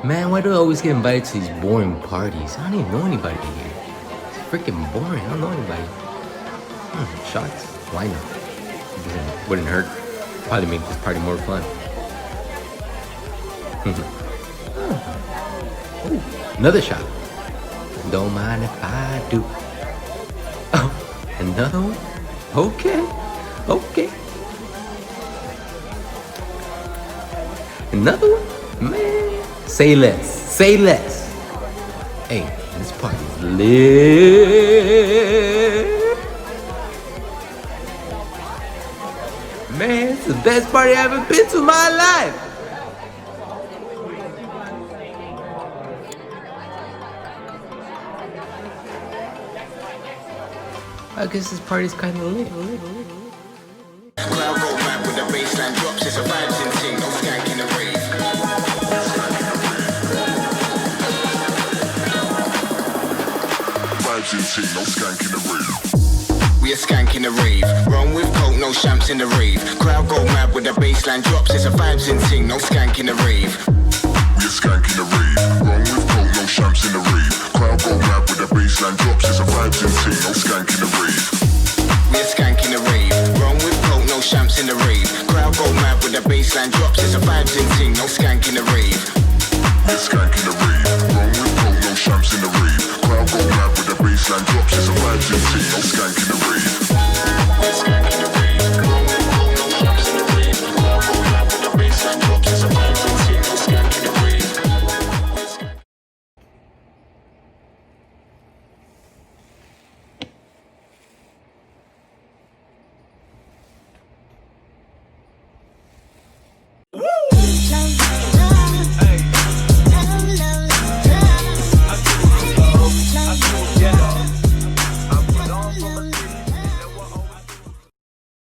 Man, why do I always get invited to these boring parties? I don't even know anybody here. It's freaking boring. I don't know anybody. Shots? Why not? Wouldn't hurt. Probably make this party more fun. Ooh, another shot. Don't mind if I do. Oh, another one? Okay. Another one? Man. Say less. Hey, this party's lit. Man, it's the best party I've ever been to in my life. I guess this party's kind of lit. Crowd go mad with the baseline drops. It's a vibes and ting, no skank in the rave. Vibes and ting, no skank in the rave. We a skank in the rave. Run with coke, no champs in the rave. Crowd go mad with the baseline drops. It's a vibes and ting, no skank in the rave. We a skank in the rave. Run with coke, no champs in the rave. Crowd go mad with the baseline drops. It's a vibes and ting, no skank in the rave. We a skank in the rave. Run with coke, no champs in the rave. Crowd go mad with the baseline drops. It's a vibes and ting, no skank in the rave. We a skank in the rave. Run with coke, no champs in the rave. Crowd go mad with the baseline drops. It's a vibes and ting, no skank in the rave.